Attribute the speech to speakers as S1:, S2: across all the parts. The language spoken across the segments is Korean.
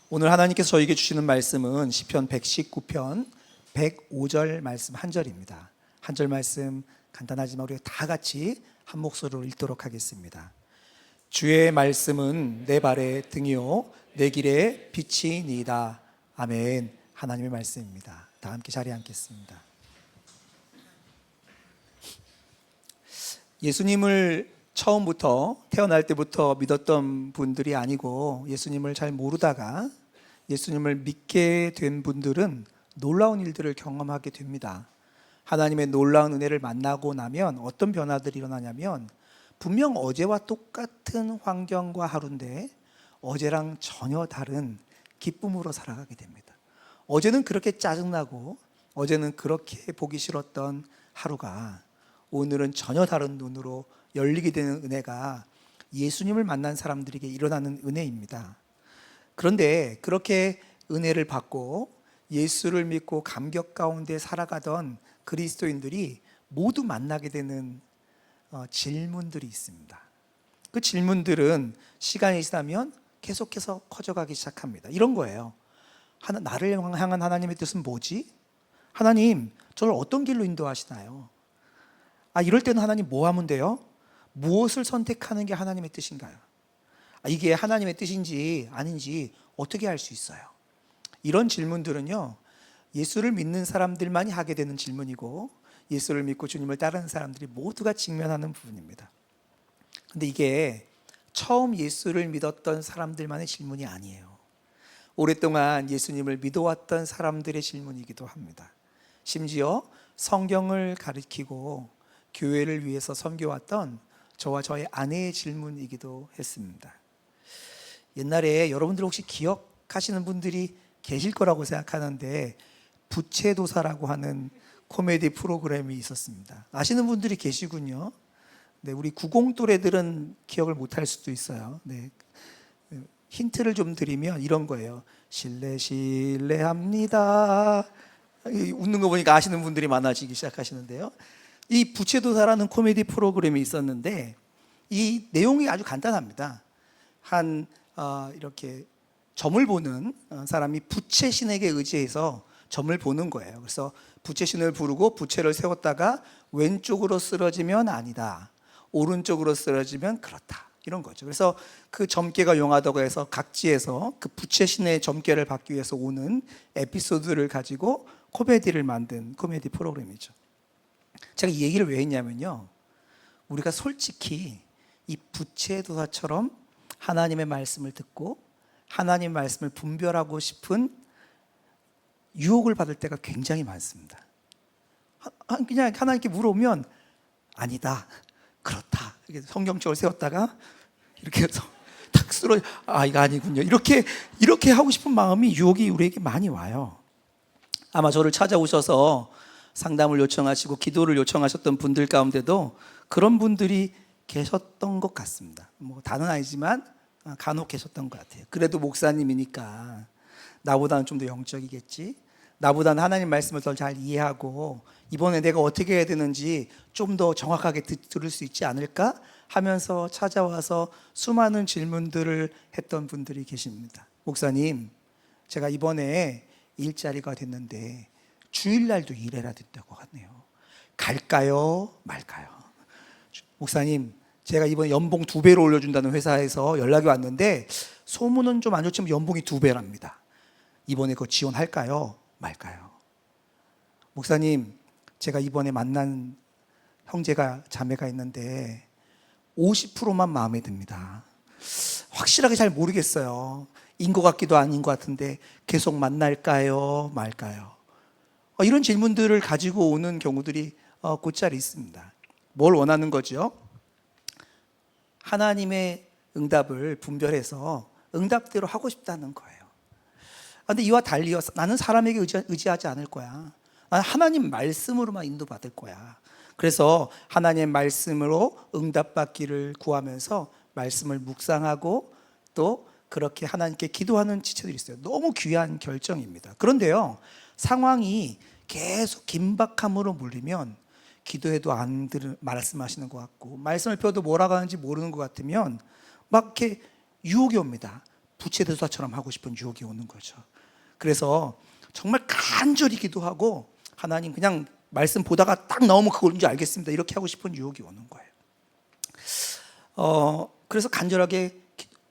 S1: 오늘 하나님께서 저에게 주시는 말씀은 시편 119편 105절 말씀 한 절입니다. 한 절 말씀 간단하지만 우리 다 같이 한 목소리로 읽도록 하겠습니다. 주의 말씀은 내 발의 등이요 내 길의 빛이니이다. 아멘. 하나님의 말씀입니다. 다 함께 자리에 앉겠습니다. 예수님을 처음부터 태어날 때부터 믿었던 분들이 아니고 예수님을 잘 모르다가 예수님을 믿게 된 분들은 놀라운 일들을 경험하게 됩니다. 하나님의 놀라운 은혜를 만나고 나면 어떤 변화들이 일어나냐면 분명 어제와 똑같은 환경과 하루인데 어제랑 전혀 다른 기쁨으로 살아가게 됩니다. 어제는 그렇게 짜증나고 어제는 그렇게 보기 싫었던 하루가 오늘은 전혀 다른 눈으로 열리게 되는 은혜가 예수님을 만난 사람들에게 일어나는 은혜입니다. 그런데 그렇게 은혜를 받고 예수를 믿고 감격 가운데 살아가던 그리스도인들이 모두 만나게 되는 질문들이 있습니다. 그 질문들은 시간이 지나면 계속해서 커져가기 시작합니다. 이런 거예요. 나를 향한 하나님의 뜻은 뭐지? 하나님, 저를 어떤 길로 인도하시나요? 이럴 때는 하나님 뭐 하면 돼요? 무엇을 선택하는 게 하나님의 뜻인가요? 이게 하나님의 뜻인지 아닌지 어떻게 알 수 있어요? 이런 질문들은요, 예수를 믿는 사람들만이 하게 되는 질문이고 예수를 믿고 주님을 따르는 사람들이 모두가 직면하는 부분입니다. 근데 이게 처음 예수를 믿었던 사람들만의 질문이 아니에요. 오랫동안 예수님을 믿어왔던 사람들의 질문이기도 합니다. 심지어 성경을 가르치고 교회를 위해서 섬겨왔던 저와 저의 아내의 질문이기도 했습니다. 옛날에 여러분들 혹시 기억하시는 분들이 계실 거라고 생각하는데 부채도사라고 하는 코미디 프로그램이 있었습니다. 아시는 분들이 계시군요. 네, 우리 90 또래들은 기억을 못할 수도 있어요. 네, 힌트를 좀 드리면 이런 거예요. 실례합니다. 웃는 거 보니까 아시는 분들이 많아지기 시작하시는데요. 이 부채도사라는 코미디 프로그램이 있었는데 이 내용이 아주 간단합니다. 이렇게 점을 보는 사람이 부채신에게 의지해서 점을 보는 거예요. 그래서 부채신을 부르고 부채를 세웠다가 왼쪽으로 쓰러지면 아니다, 오른쪽으로 쓰러지면 그렇다, 이런 거죠. 그래서 그 점괘가 용하다고 해서 각지에서 그 부채신의 점괘를 받기 위해서 오는 에피소드를 가지고 코미디를 만든 코미디 프로그램이죠. 제가 이 얘기를 왜 했냐면요, 우리가 솔직히 이 부채도사처럼 하나님의 말씀을 듣고 하나님의 말씀을 분별하고 싶은 유혹을 받을 때가 굉장히 많습니다. 그냥 하나님께 물어보면 아니다, 그렇다, 이렇게 성경책을 세웠다가 이렇게 해서 탁 쓰러져, 이거 아니군요, 이렇게 하고 싶은 마음이, 유혹이 우리에게 많이 와요. 아마 저를 찾아오셔서 상담을 요청하시고 기도를 요청하셨던 분들 가운데도 그런 분들이 계셨던 것 같습니다. 다는 아니지만 간혹 계셨던 것 같아요. 그래도 목사님이니까 나보다는 좀 더 영적이겠지, 나보다는 하나님 말씀을 더 잘 이해하고 이번에 내가 어떻게 해야 되는지 좀 더 정확하게 들을 수 있지 않을까 하면서 찾아와서 수많은 질문들을 했던 분들이 계십니다. 목사님, 제가 이번에 일자리가 됐는데 주일날도 일해야 된다고 하네요. 갈까요 말까요? 목사님, 제가 이번에 연봉 2배로 올려준다는 회사에서 연락이 왔는데 소문은 좀 안 좋지만 연봉이 2배랍니다. 이번에 그거 지원할까요 말까요? 목사님, 제가 이번에 만난 형제가 자매가 있는데 50%만 마음에 듭니다. 확실하게 잘 모르겠어요. 인 것 같기도 아닌 것 같은데 계속 만날까요 말까요? 이런 질문들을 가지고 오는 경우들이 곧잘 있습니다. 뭘 원하는 거죠? 하나님의 응답을 분별해서 응답대로 하고 싶다는 거예요. 그런데 이와 달리 나는 사람에게 의지하지 않을 거야. 나는 하나님 말씀으로만 인도받을 거야. 그래서 하나님의 말씀으로 응답받기를 구하면서 말씀을 묵상하고 또 그렇게 하나님께 기도하는 지체들이 있어요. 너무 귀한 결정입니다. 그런데요, 상황이 계속 긴박함으로 물리면 기도해도 안 말씀하시는 것 같고 말씀을 펴도 뭐라고 하는지 모르는 것 같으면 막 이렇게 유혹이 옵니다. 부채도사처럼 하고 싶은 유혹이 오는 거죠. 그래서 정말 간절히 기도하고 하나님 그냥 말씀 보다가 딱 나오면 그걸인지 알겠습니다, 이렇게 하고 싶은 유혹이 오는 거예요. 그래서 간절하게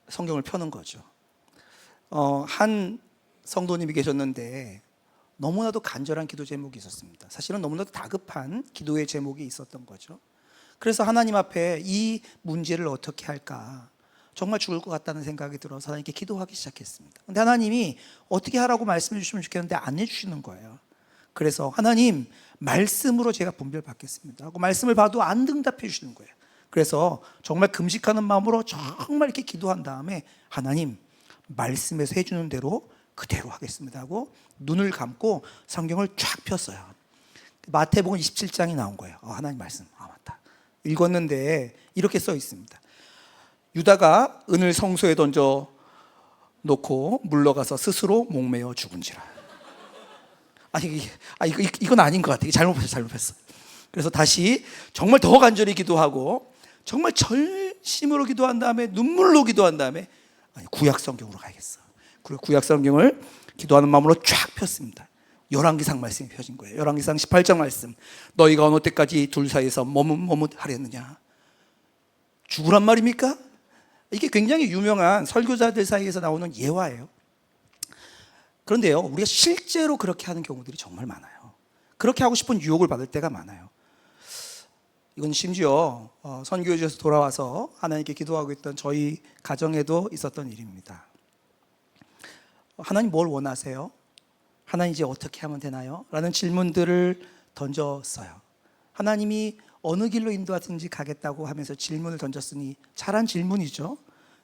S1: 성경을 펴는 거죠. 한 성도님이 계셨는데 너무나도 간절한 기도 제목이 있었습니다. 사실은 너무나도 다급한 기도의 제목이 있었던 거죠. 그래서 하나님 앞에 이 문제를 어떻게 할까, 정말 죽을 것 같다는 생각이 들어서 하나님께 기도하기 시작했습니다. 근데 하나님이 어떻게 하라고 말씀해 주시면 좋겠는데 안 해주시는 거예요. 그래서 하나님, 말씀으로 제가 분별받겠습니다 하고 말씀을 봐도 안 응답해 주시는 거예요. 그래서 정말 금식하는 마음으로 정말 이렇게 기도한 다음에 하나님, 말씀에서 해주는 대로 그대로 하겠습니다 하고 눈을 감고 성경을 쫙 폈어요. 마태복음 27장이 나온 거예요. 하나님 말씀, 맞다, 읽었는데 이렇게 써 있습니다. 유다가 은을 성소에 던져 놓고 물러가서 스스로 목매어 죽은지라. 이건 아닌 것 같아요. 잘못했어. 그래서 다시 정말 더 간절히 기도하고 정말 절심으로 기도한 다음에 눈물로 기도한 다음에 구약 성경으로 가야겠어. 그리고 구약 성경을 기도하는 마음으로 쫙 폈습니다. 열왕기상 말씀이 펴진 거예요. 열왕기상 18장 말씀. 너희가 어느 때까지 둘 사이에서 머뭇머뭇하렸느냐. 죽으란 말입니까? 이게 굉장히 유명한 설교자들 사이에서 나오는 예화예요. 그런데요, 우리가 실제로 그렇게 하는 경우들이 정말 많아요. 그렇게 하고 싶은 유혹을 받을 때가 많아요. 이건 심지어 선교지에서 돌아와서 하나님께 기도하고 있던 저희 가정에도 있었던 일입니다. 하나님 뭘 원하세요? 하나님 이제 어떻게 하면 되나요? 라는 질문들을 던졌어요. 하나님이 어느 길로 인도하든지 가겠다고 하면서 질문을 던졌으니 잘한 질문이죠.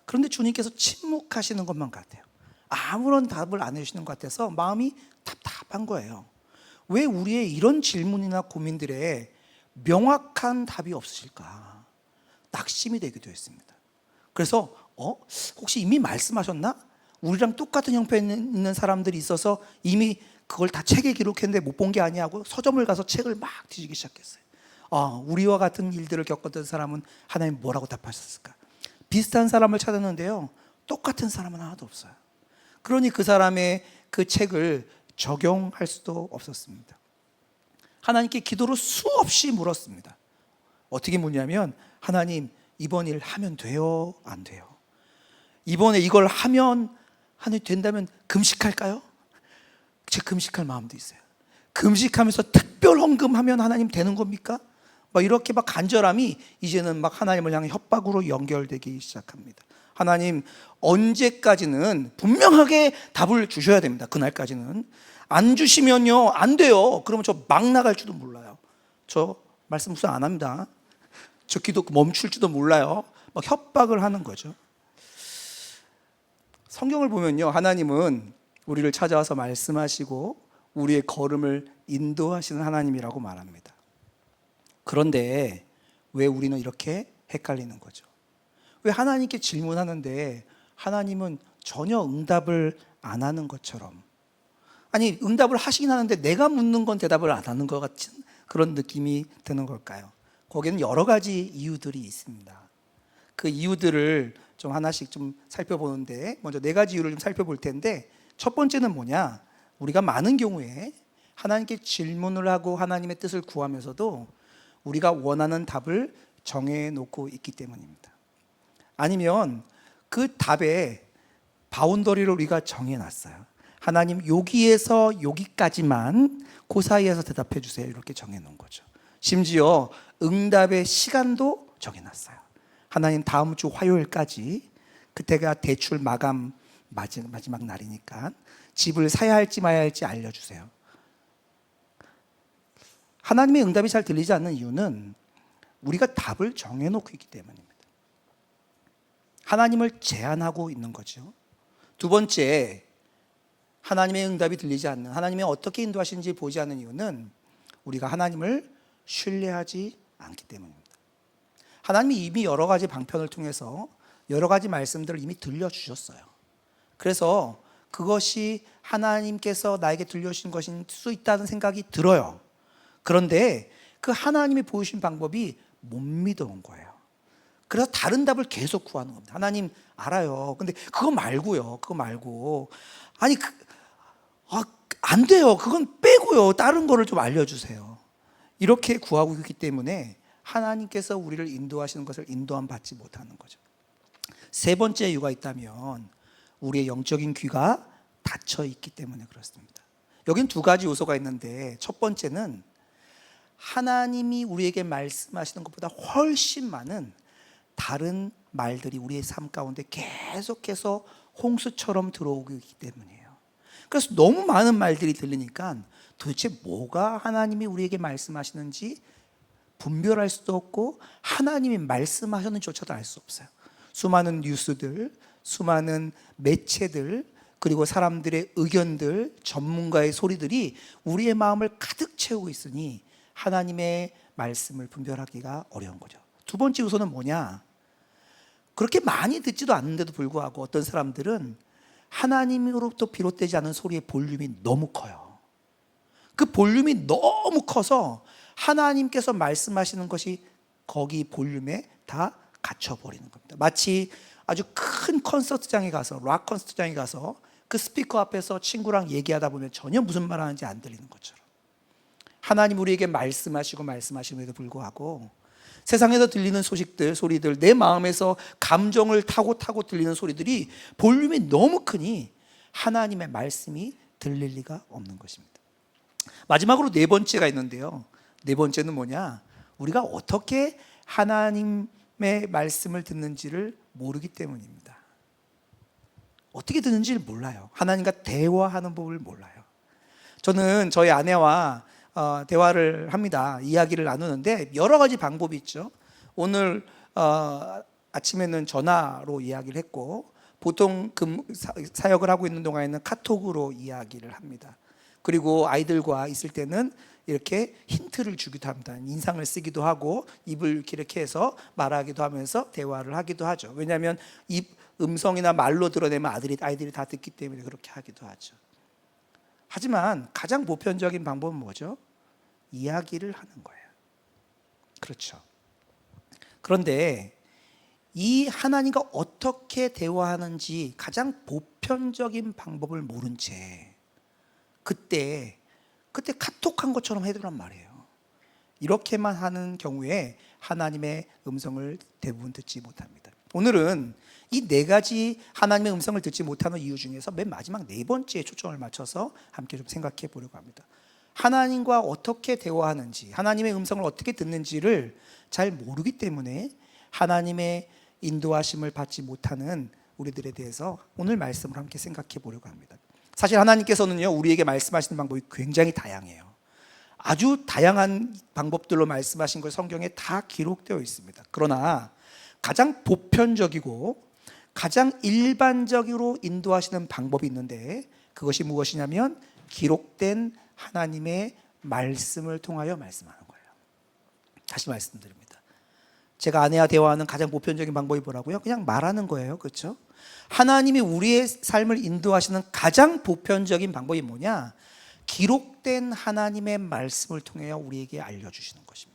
S1: 그런데 주님께서 침묵하시는 것만 같아요. 아무런 답을 안 해주시는 것 같아서 마음이 답답한 거예요. 왜 우리의 이런 질문이나 고민들에 명확한 답이 없으실까? 낙심이 되기도 했습니다. 그래서 혹시 이미 말씀하셨나? 우리랑 똑같은 형편에 있는 사람들이 있어서 이미 그걸 다 책에 기록했는데 못 본 게 아니야 하고 서점을 가서 책을 막 뒤지기 시작했어요. 우리와 같은 일들을 겪었던 사람은 하나님 뭐라고 답하셨을까? 비슷한 사람을 찾았는데요, 똑같은 사람은 하나도 없어요. 그러니 그 사람의 그 책을 적용할 수도 없었습니다. 하나님께 기도로 수없이 물었습니다. 어떻게 묻냐면, 하나님, 이번 일 하면 돼요? 안 돼요? 이번에 이걸 하면 된다면 금식할까요? 제가 금식할 마음도 있어요. 금식하면서 특별 헌금하면 하나님 되는 겁니까? 이렇게 간절함이 이제는 하나님을 향해 협박으로 연결되기 시작합니다. 하나님, 언제까지는 분명하게 답을 주셔야 됩니다. 그날까지는. 안 주시면요, 안 돼요. 그러면 저 막 나갈지도 몰라요. 저 말씀 묵상 안 합니다. 저 기도 멈출지도 몰라요. 협박을 하는 거죠. 성경을 보면요, 하나님은 우리를 찾아와서 말씀하시고 우리의 걸음을 인도하시는 하나님이라고 말합니다. 그런데 왜 우리는 이렇게 헷갈리는 거죠? 왜 하나님께 질문하는데 하나님은 전혀 응답을 안 하는 것처럼, 응답을 하시긴 하는데 내가 묻는 건 대답을 안 하는 것 같은 그런 느낌이 드는 걸까요? 거기에는 여러 가지 이유들이 있습니다. 그 이유들을 좀 하나씩 좀 살펴보는데, 먼저 네 가지 이유를 좀 살펴볼 텐데, 첫 번째는 뭐냐? 우리가 많은 경우에 하나님께 질문을 하고 하나님의 뜻을 구하면서도 우리가 원하는 답을 정해놓고 있기 때문입니다. 아니면 그 답에 바운더리를 우리가 정해놨어요. 하나님, 여기에서 여기까지만, 그 사이에서 대답해 주세요, 이렇게 정해놓은 거죠. 심지어 응답의 시간도 정해놨어요. 하나님, 다음 주 화요일까지, 그때가 대출 마감 마지막 날이니까 집을 사야 할지 마야 할지 알려주세요. 하나님의 응답이 잘 들리지 않는 이유는 우리가 답을 정해놓고 있기 때문입니다. 하나님을 제한하고 있는 거죠. 두 번째, 하나님의 응답이 들리지 않는, 하나님이 어떻게 인도하시는지 보지 않는 이유는 우리가 하나님을 신뢰하지 않기 때문입니다. 하나님이 이미 여러 가지 방편을 통해서 여러 가지 말씀들을 이미 들려주셨어요. 그래서 그것이 하나님께서 나에게 들려주신 것일 수 있다는 생각이 들어요. 그런데 그 하나님이 보여주신 방법이 못 믿어온 거예요. 그래서 다른 답을 계속 구하는 겁니다. 하나님 알아요. 근데 그거 말고요. 그거 말고 아니 안 돼요. 그건 빼고요. 다른 거를 좀 알려주세요. 이렇게 구하고 있기 때문에 하나님께서 우리를 인도하시는 것을 인도함 받지 못하는 거죠. 세 번째 이유가 있다면 우리의 영적인 귀가 닫혀 있기 때문에 그렇습니다. 여긴 두 가지 요소가 있는데 첫 번째는 하나님이 우리에게 말씀하시는 것보다 훨씬 많은 다른 말들이 우리의 삶 가운데 계속해서 홍수처럼 들어오고 있기 때문이에요. 그래서 너무 많은 말들이 들리니까 도대체 뭐가 하나님이 우리에게 말씀하시는지 분별할 수도 없고 하나님이 말씀하셨는지조차도 알 수 없어요. 수많은 뉴스들, 수많은 매체들, 그리고 사람들의 의견들, 전문가의 소리들이 우리의 마음을 가득 채우고 있으니 하나님의 말씀을 분별하기가 어려운 거죠. 두 번째 요소는 뭐냐? 그렇게 많이 듣지도 않는데도 불구하고 어떤 사람들은 하나님으로부터 비롯되지 않은 소리의 볼륨이 너무 커요. 그 볼륨이 너무 커서 하나님께서 말씀하시는 것이 거기 볼륨에 다 갇혀버리는 겁니다. 마치 아주 큰 콘서트장에 가서, 락 콘서트장에 가서 그 스피커 앞에서 친구랑 얘기하다 보면 전혀 무슨 말 하는지 안 들리는 것처럼 하나님 우리에게 말씀하심에도 불구하고 세상에서 들리는 소식들, 소리들, 내 마음에서 감정을 타고 들리는 소리들이 볼륨이 너무 크니 하나님의 말씀이 들릴 리가 없는 것입니다. 마지막으로 네 번째가 있는데요. 네 번째는 뭐냐? 우리가 어떻게 하나님의 말씀을 듣는지를 모르기 때문입니다. 어떻게 듣는지를 몰라요. 하나님과 대화하는 법을 몰라요. 저는 저희 아내와 대화를 합니다. 이야기를 나누는데 여러 가지 방법이 있죠. 오늘 아침에는 전화로 이야기를 했고 보통 사역을 하고 있는 동안에는 카톡으로 이야기를 합니다. 그리고 아이들과 있을 때는 이렇게 힌트를 주기도 합니다. 인상을 쓰기도 하고 입을 이렇게 해서 말하기도 하면서 대화를 하기도 하죠. 왜냐하면 입 음성이나 말로 드러내면 아이들이 다 듣기 때문에 그렇게 하기도 하죠. 하지만 가장 보편적인 방법은 뭐죠? 이야기를 하는 거예요. 그렇죠. 그런데 이 하나님과 어떻게 대화하는지 가장 보편적인 방법을 모른 채 그때 카톡한 것처럼 해두란 말이에요. 이렇게만 하는 경우에 하나님의 음성을 대부분 듣지 못합니다. 오늘은 이 네 가지 하나님의 음성을 듣지 못하는 이유 중에서 맨 마지막 네 번째에 초점을 맞춰서 함께 좀 생각해 보려고 합니다. 하나님과 어떻게 대화하는지, 하나님의 음성을 어떻게 듣는지를 잘 모르기 때문에 하나님의 인도하심을 받지 못하는 우리들에 대해서 오늘 말씀을 함께 생각해 보려고 합니다. 사실 하나님께서는요, 우리에게 말씀하시는 방법이 굉장히 다양해요. 아주 다양한 방법들로 말씀하신 걸 성경에 다 기록되어 있습니다. 그러나 가장 보편적이고 가장 일반적으로 인도하시는 방법이 있는데 그것이 무엇이냐면 기록된 하나님의 말씀을 통하여 말씀하는 거예요. 다시 말씀드립니다. 제가 아내와 대화하는 가장 보편적인 방법이 뭐라고요? 그냥 말하는 거예요. 그렇죠? 하나님이 우리의 삶을 인도하시는 가장 보편적인 방법이 뭐냐? 기록된 하나님의 말씀을 통하여 우리에게 알려주시는 것입니다.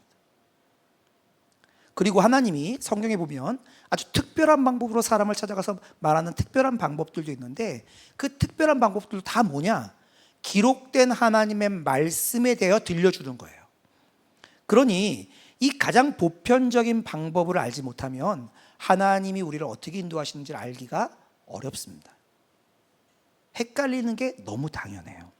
S1: 그리고 하나님이 성경에 보면 아주 특별한 방법으로 사람을 찾아가서 말하는 특별한 방법들도 있는데 그 특별한 방법들도 다 뭐냐? 기록된 하나님의 말씀에 대하여 들려주는 거예요. 그러니 이 가장 보편적인 방법을 알지 못하면 하나님이 우리를 어떻게 인도하시는지를 알기가 어렵습니다. 헷갈리는 게 너무 당연해요.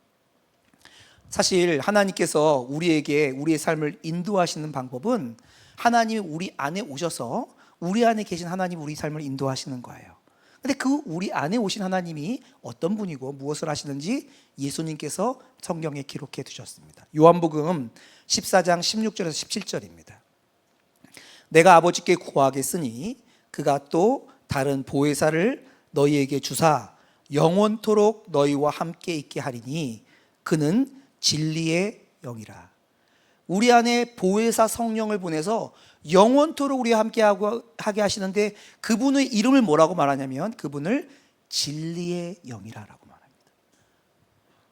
S1: 사실 하나님께서 우리에게 우리의 삶을 인도하시는 방법은 하나님이 우리 안에 오셔서 우리 안에 계신 하나님이 우리 삶을 인도하시는 거예요. 근데 그 우리 안에 오신 하나님이 어떤 분이고 무엇을 하시는지 예수님께서 성경에 기록해 두셨습니다. 요한복음 14장 16절에서 17절입니다. 내가 아버지께 구하겠으니 그가 또 다른 보혜사를 너희에게 주사 영원토록 너희와 함께 있게 하리니 그는 진리의 영이라. 우리 안에 보혜사 성령을 보내서 영원토록 우리와 함께 하시는데 그분의 이름을 뭐라고 말하냐면 그분을 진리의 영이라고 말합니다.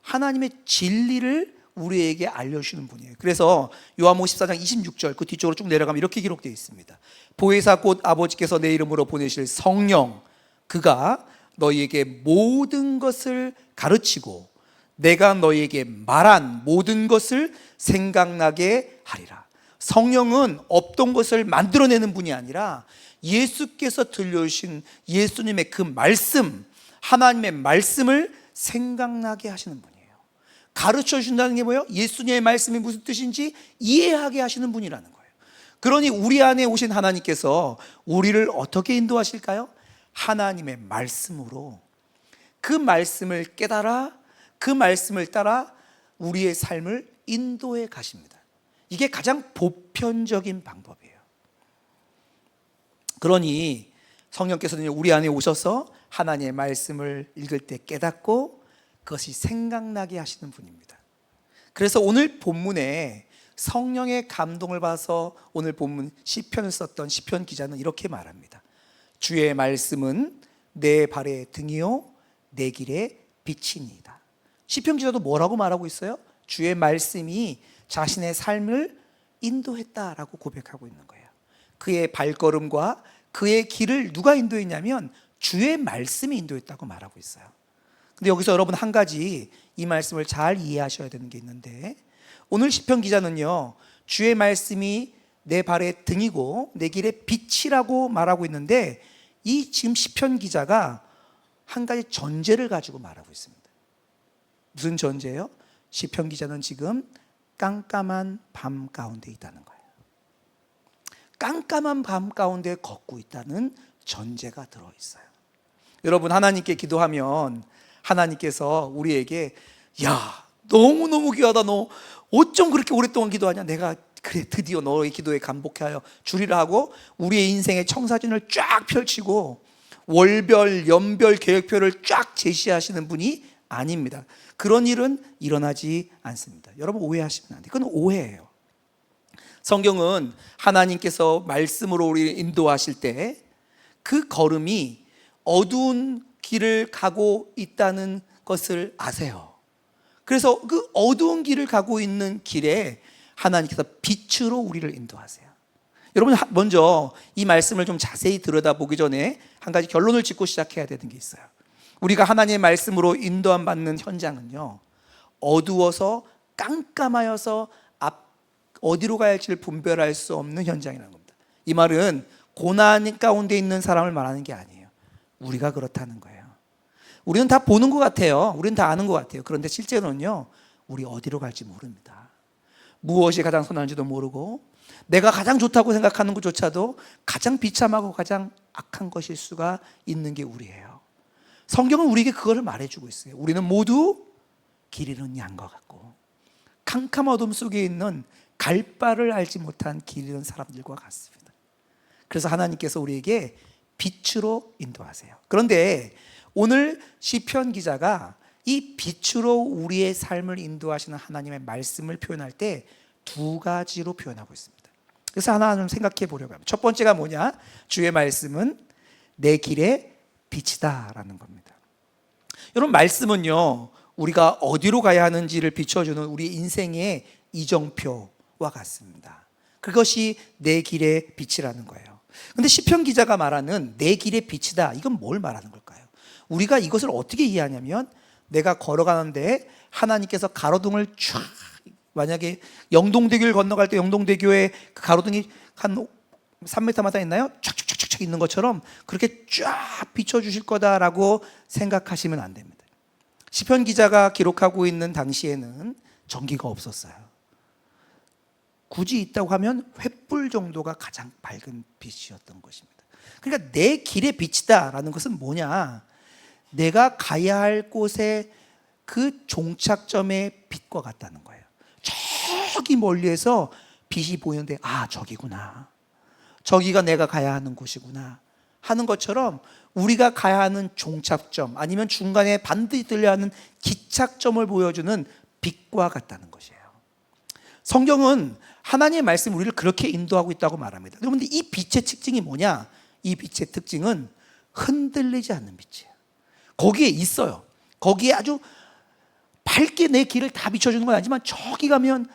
S1: 하나님의 진리를 우리에게 알려주시는 분이에요. 그래서 요한복음 14장 26절 그 뒤쪽으로 쭉 내려가면 이렇게 기록되어 있습니다. 보혜사 곧 아버지께서 내 이름으로 보내실 성령, 그가 너희에게 모든 것을 가르치고 내가 너희에게 말한 모든 것을 생각나게 하리라. 성령은 없던 것을 만들어내는 분이 아니라 예수께서 들려주신 예수님의 그 말씀, 하나님의 말씀을 생각나게 하시는 분이에요. 가르쳐 주신다는 게 뭐예요? 예수님의 말씀이 무슨 뜻인지 이해하게 하시는 분이라는 거예요. 그러니 우리 안에 오신 하나님께서 우리를 어떻게 인도하실까요? 하나님의 말씀으로 그 말씀을 깨달아 그 말씀을 따라 우리의 삶을 인도해 가십니다. 이게 가장 보편적인 방법이에요. 그러니 성령께서는 우리 안에 오셔서 하나님의 말씀을 읽을 때 깨닫고 그것이 생각나게 하시는 분입니다. 그래서 오늘 본문에 성령의 감동을 받아서 오늘 본문 시편을 썼던 시편 기자는 이렇게 말합니다. 주의 말씀은 내 발의 등이요 내 길의 빛이니이다. 시편 기자도 뭐라고 말하고 있어요? 주의 말씀이 자신의 삶을 인도했다라고 고백하고 있는 거예요. 그의 발걸음과 그의 길을 누가 인도했냐면 주의 말씀이 인도했다고 말하고 있어요. 근데 여기서 여러분 한 가지 이 말씀을 잘 이해하셔야 되는 게 있는데, 오늘 시편 기자는요 주의 말씀이 내 발의 등이고 내 길의 빛이라고 말하고 있는데, 이 지금 시편 기자가 한 가지 전제를 가지고 말하고 있습니다. 무슨 전제예요? 시편 기자는 지금 깜깜한 밤 가운데 있다는 거예요. 깜깜한 밤 가운데 걷고 있다는 전제가 들어있어요. 여러분, 하나님께 기도하면 하나님께서 우리에게 야 너무너무 귀하다, 너 어쩜 그렇게 오랫동안 기도하냐, 내가 그래 드디어 너의 기도에 감복하여 주리라 하고 우리의 인생의 청사진을 쫙 펼치고 월별 연별 계획표를 쫙 제시하시는 분이 아닙니다. 그런 일은 일어나지 않습니다. 여러분 오해하시면 안 돼요. 그건 오해예요. 성경은 하나님께서 말씀으로 우리를 인도하실 때 그 걸음이 어두운 길을 가고 있다는 것을 아세요. 그래서 그 어두운 길을 가고 있는 길에 하나님께서 빛으로 우리를 인도하세요. 여러분, 먼저 이 말씀을 좀 자세히 들여다보기 전에 한 가지 결론을 짓고 시작해야 되는 게 있어요. 우리가 하나님의 말씀으로 인도함 받는 현장은요, 어두워서 깜깜하여서 어디로 가야 할지를 분별할 수 없는 현장이라는 겁니다. 이 말은 고난 가운데 있는 사람을 말하는 게 아니에요. 우리가 그렇다는 거예요. 우리는 다 보는 것 같아요. 우리는 다 아는 것 같아요. 그런데 실제로는요, 우리 어디로 갈지 모릅니다. 무엇이 가장 선한지도 모르고 내가 가장 좋다고 생각하는 것조차도 가장 비참하고 가장 악한 것일 수가 있는 게 우리예요. 성경은 우리에게 그거를 말해주고 있어요. 우리는 모두 길 잃은 양과 같고 캄캄 어둠 속에 있는 갈 바를 알지 못한 길 잃은 사람들과 같습니다. 그래서 하나님께서 우리에게 빛으로 인도하세요. 그런데 오늘 시편 기자가 이 빛으로 우리의 삶을 인도하시는 하나님의 말씀을 표현할 때 두 가지로 표현하고 있습니다. 그래서 하나 좀 생각해 보려고 합니다. 첫 번째가 뭐냐? 주의 말씀은 내 길의 빛이다 라는 겁니다. 여러분, 말씀은요 우리가 어디로 가야 하는지를 비춰주는 우리 인생의 이정표와 같습니다. 그것이 내 길의 빛이라는 거예요. 그런데 시편 기자가 말하는 내 길의 빛이다, 이건 뭘 말하는 걸까요? 우리가 이것을 어떻게 이해하냐면, 내가 걸어가는데 하나님께서 가로등을 쫙, 만약에 영동대교를 건너갈 때 영동대교에 그 가로등이 한 3m마다 있나요? 쫙쫙쫙쫙 있는 것처럼 그렇게 쫙 비춰주실 거다라고 생각하시면 안 됩니다. 시편 기자가 기록하고 있는 당시에는 전기가 없었어요. 굳이 있다고 하면 횃불 정도가 가장 밝은 빛이었던 것입니다. 그러니까 내 길의 빛이다라는 것은 뭐냐? 내가 가야 할 곳의 그 종착점의 빛과 같다는 거예요. 저기 멀리에서 빛이 보이는데, 아 저기구나, 저기가 내가 가야 하는 곳이구나 하는 것처럼 우리가 가야 하는 종착점, 아니면 중간에 반드시 들려야 하는 기착점을 보여주는 빛과 같다는 것이에요. 성경은 하나님의 말씀 우리를 그렇게 인도하고 있다고 말합니다. 그런데 이 빛의 특징이 뭐냐? 이 빛의 특징은 흔들리지 않는 빛이에요. 거기에 있어요. 거기에 아주 밝게 내 길을 다 비춰주는 건 아니지만 저기 가면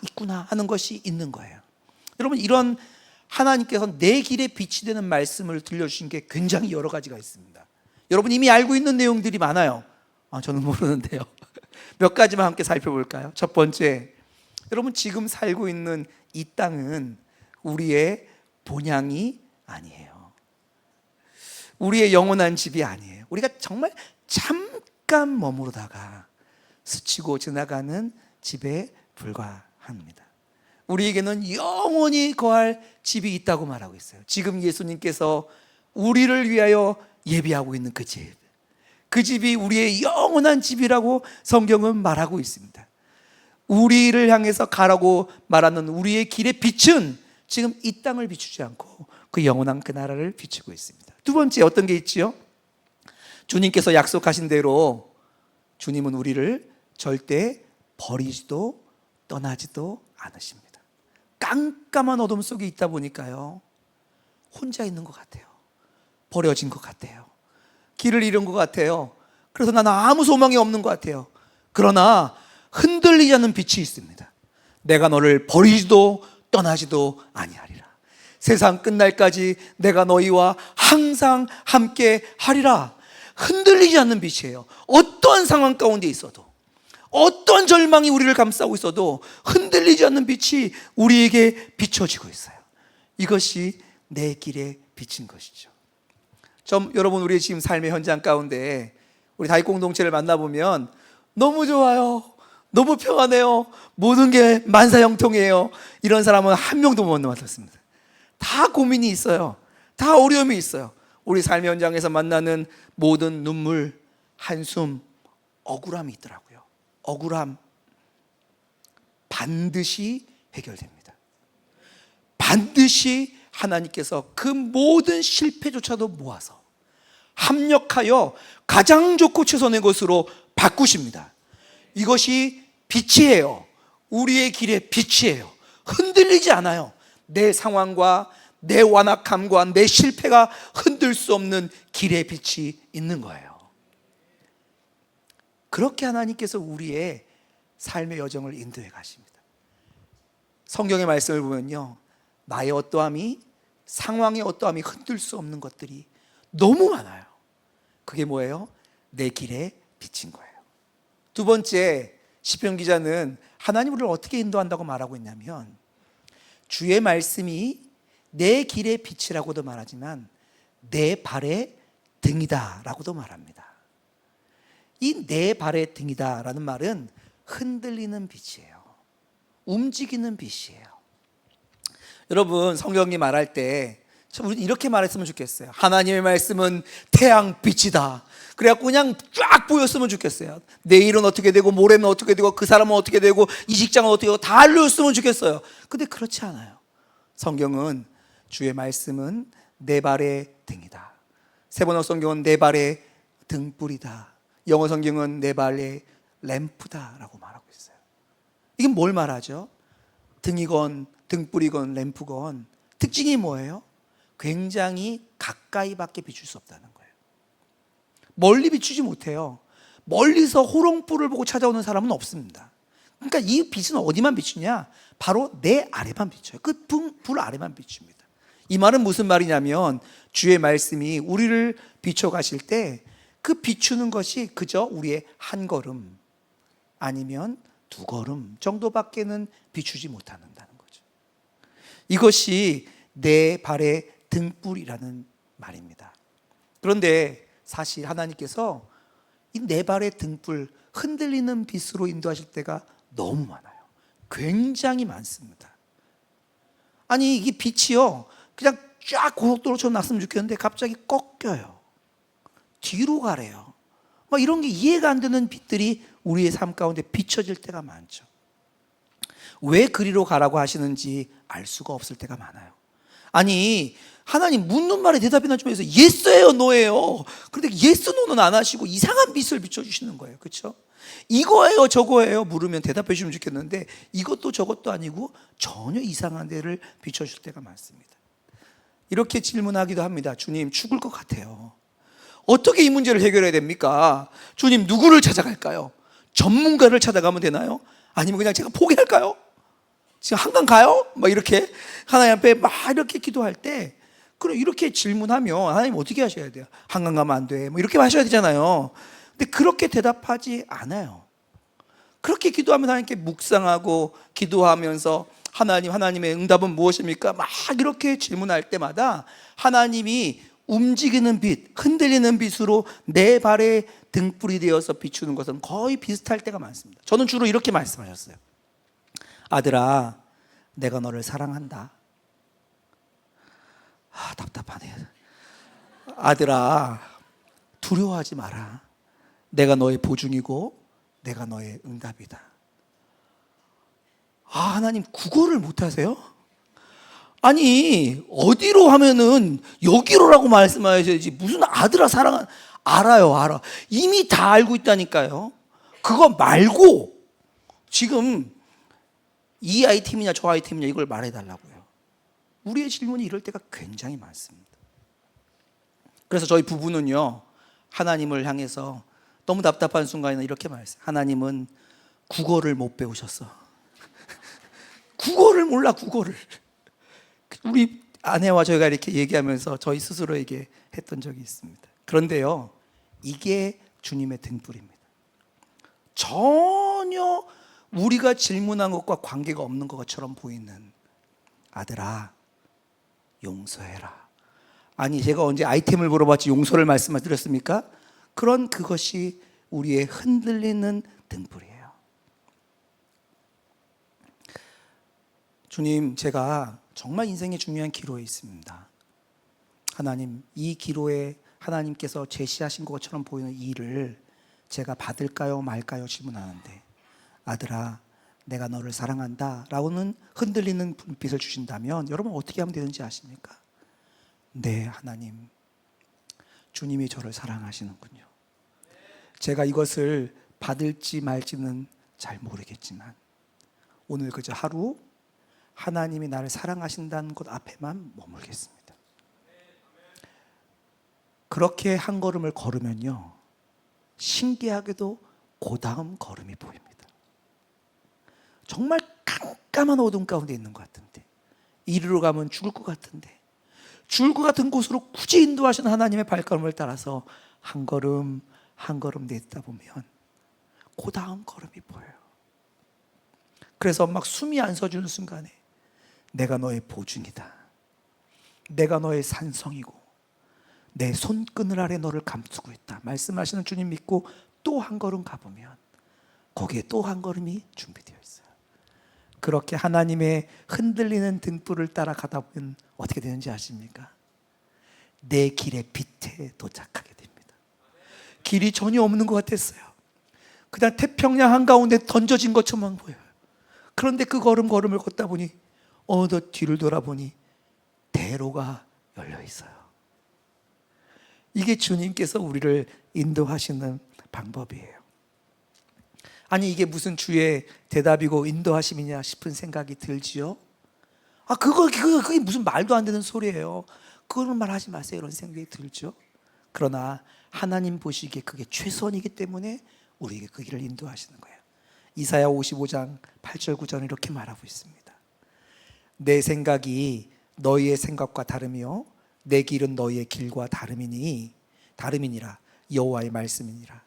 S1: 있구나 하는 것이 있는 거예요. 여러분, 이런 하나님께서 내 길에 빛이 되는 말씀을 들려주신 게 굉장히 여러 가지가 있습니다. 여러분 이미 알고 있는 내용들이 많아요. 저는 모르는데요. 몇 가지만 함께 살펴볼까요? 첫 번째, 여러분 지금 살고 있는 이 땅은 우리의 본향이 아니에요. 우리의 영원한 집이 아니에요. 우리가 정말 잠깐 머무르다가 스치고 지나가는 집에 불과합니다. 우리에게는 영원히 거할 집이 있다고 말하고 있어요. 지금 예수님께서 우리를 위하여 예비하고 있는 그 집, 그 집이 우리의 영원한 집이라고 성경은 말하고 있습니다. 우리를 향해서 가라고 말하는 우리의 길의 빛은 지금 이 땅을 비추지 않고 그 영원한 그 나라를 비추고 있습니다. 두 번째, 어떤 게 있지요? 주님께서 약속하신 대로 주님은 우리를 절대 버리지도 떠나지도 않으십니다. 깜깜한 어둠 속에 있다 보니까요, 혼자 있는 것 같아요. 버려진 것 같아요. 길을 잃은 것 같아요. 그래서 나는 아무 소망이 없는 것 같아요. 그러나 흔들리지 않는 빛이 있습니다. 내가 너를 버리지도 떠나지도 아니하리라. 세상 끝날까지 내가 너희와 항상 함께 하리라. 흔들리지 않는 빛이에요. 어떠한 상황 가운데 있어도, 어떤 절망이 우리를 감싸고 있어도 흔들리지 않는 빛이 우리에게 비춰지고 있어요. 이것이 내 길에 비친 것이죠. 여러분, 우리의 지금 삶의 현장 가운데 우리 다윗 공동체를 만나보면 너무 좋아요, 너무 평안해요, 모든 게 만사형통이에요, 이런 사람은 한 명도 못 만났습니다. 다 고민이 있어요. 다 어려움이 있어요. 우리 삶의 현장에서 만나는 모든 눈물, 한숨, 억울함이 있더라고요. 억울함 반드시 해결됩니다. 반드시 하나님께서 그 모든 실패조차도 모아서 합력하여 가장 좋고 최선의 것으로 바꾸십니다. 이것이 빛이에요. 우리의 길의 빛이에요. 흔들리지 않아요. 내 상황과 내 완악함과 내 실패가 흔들 수 없는 길의 빛이 있는 거예요. 그렇게 하나님께서 우리의 삶의 여정을 인도해 가십니다. 성경의 말씀을 보면요, 나의 어떠함이, 상황의 어떠함이 흔들 수 없는 것들이 너무 많아요. 그게 뭐예요? 내 길에 비친 거예요. 두 번째, 시편 기자는 하나님 우리를 어떻게 인도한다고 말하고 있냐면, 주의 말씀이 내 길의 빛이라고도 말하지만 내 발의 등이다 라고도 말합니다. 이 내 발의 등이다 라는 말은 흔들리는 빛이에요. 움직이는 빛이에요. 여러분, 성경이 말할 때 우리 이렇게 말했으면 좋겠어요. 하나님의 말씀은 태양빛이다. 그래갖고 그냥 쫙 보였으면 좋겠어요. 내일은 어떻게 되고 모레는 어떻게 되고 그 사람은 어떻게 되고 이 직장은 어떻게 되고 다 알려줬으면 좋겠어요. 근데 그렇지 않아요. 성경은 주의 말씀은 내 발의 등이다. 세번역 성경은 내 발의 등불이다. 영어 성경은 내 발의 램프다 라고 말하고 있어요. 이게 뭘 말하죠? 등이건 등불이건 램프건 특징이 뭐예요? 굉장히 가까이밖에 비출 수 없다는 거예요. 멀리 비추지 못해요. 멀리서 호롱불을 보고 찾아오는 사람은 없습니다. 그러니까 이 빛은 어디만 비추냐? 바로 내 아래만 비춰요. 그 불 아래만 비춥니다. 이 말은 무슨 말이냐면, 주의 말씀이 우리를 비춰가실 때 그 비추는 것이 그저 우리의 한 걸음 아니면 두 걸음 정도밖에는 비추지 못한다는 거죠. 이것이 내 발의 등불이라는 말입니다. 그런데 사실 하나님께서 이 내 발의 등불, 흔들리는 빛으로 인도하실 때가 너무 많아요. 굉장히 많습니다. 아니, 이게 빛이요, 그냥 쫙 고속도로처럼 났으면 좋겠는데 갑자기 꺾여요. 뒤로 가래요. 막 이런 게 이해가 안 되는 빛들이 우리의 삶 가운데 비춰질 때가 많죠. 왜 그리로 가라고 하시는지 알 수가 없을 때가 많아요. 아니, 하나님 묻는 말에 대답이나 좀 해서 예스예요, 노예요. 그런데 예스, 노는 안 하시고 이상한 빛을 비춰주시는 거예요. 그렇죠? 이거예요, 저거예요 물으면 대답해 주시면 좋겠는데 이것도 저것도 아니고 전혀 이상한 데를 비춰줄 때가 많습니다. 이렇게 질문하기도 합니다. 주님, 죽을 것 같아요. 어떻게 이 문제를 해결해야 됩니까? 주님, 누구를 찾아갈까요? 전문가를 찾아가면 되나요? 아니면 그냥 제가 포기할까요? 지금 한강 가요? 막 이렇게 하나님 앞에 막 이렇게 기도할 때, 그럼 이렇게 질문하면 하나님 어떻게 하셔야 돼요? 한강 가면 안 돼. 뭐 이렇게 하셔야 되잖아요. 근데 그렇게 대답하지 않아요. 그렇게 기도하면 하나님께 묵상하고 기도하면서 하나님의 응답은 무엇입니까? 막 이렇게 질문할 때마다 하나님이 움직이는 빛, 흔들리는 빛으로 내 발에 등불이 되어서 비추는 것은 거의 비슷할 때가 많습니다. 저는 주로 이렇게 말씀하셨어요. 아들아, 내가 너를 사랑한다. 답답하네. 아들아, 두려워하지 마라. 내가 너의 보증이고 내가 너의 응답이다. 하나님 국어를 못하세요? 아니, 어디로 하면은 여기로라고 말씀하셔야지. 무슨 아들아 사랑한, 알아. 이미 다 알고 있다니까요. 그거 말고 지금 이 아이템이냐 저 아이템이냐 이걸 말해달라고요. 우리의 질문이 이럴 때가 굉장히 많습니다. 그래서 저희 부부는요, 하나님을 향해서 너무 답답한 순간에는 이렇게 말했어요. 하나님은 국어를 못 배우셨어. 국어를 몰라, 국어를. 우리 아내와 저희가 이렇게 얘기하면서 저희 스스로에게 했던 적이 있습니다. 그런데요, 이게 주님의 등불입니다. 전혀 우리가 질문한 것과 관계가 없는 것처럼 보이는, 아들아, 용서해라. 아니, 제가 언제 아이템을 물어봤지 용서를 말씀드렸습니까? 그런 그것이 우리의 흔들리는 등불이에요. 주님, 제가 정말 인생의 중요한 기로에 있습니다. 하나님, 이 기로에 하나님께서 제시하신 것처럼 보이는 일을 제가 받을까요 말까요 질문하는데, 아들아, 내가 너를 사랑한다 라고는 흔들리는 불빛을 주신다면 여러분 어떻게 하면 되는지 아십니까? 네, 하나님, 주님이 저를 사랑하시는군요. 제가 이것을 받을지 말지는 잘 모르겠지만 오늘 그저 하루 하나님이 나를 사랑하신다는 것 앞에만 머물겠습니다. 그렇게 한 걸음을 걸으면요, 신기하게도 그 다음 걸음이 보입니다. 정말 깜깜한 어둠 가운데 있는 것 같은데, 이리로 가면 죽을 것 같은데, 죽을 것 같은 곳으로 굳이 인도하시는 하나님의 발걸음을 따라서 한 걸음 한 걸음 내딛다 보면 그 다음 걸음이 보여요. 그래서 막 숨이 안 서주는 순간에 내가 너의 보증이다, 내가 너의 산성이고 내 손끈을 아래 너를 감추고 있다 말씀하시는 주님 믿고 또 한 걸음 가보면 거기에 또 한 걸음이 준비되어 있어요. 그렇게 하나님의 흔들리는 등불을 따라 가다 보면 어떻게 되는지 아십니까? 내 길의 빛에 도착하게 됩니다. 길이 전혀 없는 것 같았어요. 그냥 태평양 한가운데 던져진 것처럼 보여요. 그런데 그 걸음을 걷다 보니 어느덧 뒤를 돌아보니 대로가 열려 있어요. 이게 주님께서 우리를 인도하시는 방법이에요. 아니, 이게 무슨 주의 대답이고 인도하심이냐 싶은 생각이 들지요. 그게 무슨 말도 안 되는 소리예요. 그런 말 하지 마세요. 이런 생각이 들죠. 그러나 하나님 보시기에 그게 최선이기 때문에 우리에게 그 길을 인도하시는 거예요. 이사야 55장 8절 9절은 이렇게 말하고 있습니다. 내 생각이 너희의 생각과 다르며 내 길은 너희의 길과 다름이니라. 여호와의 말씀이니라.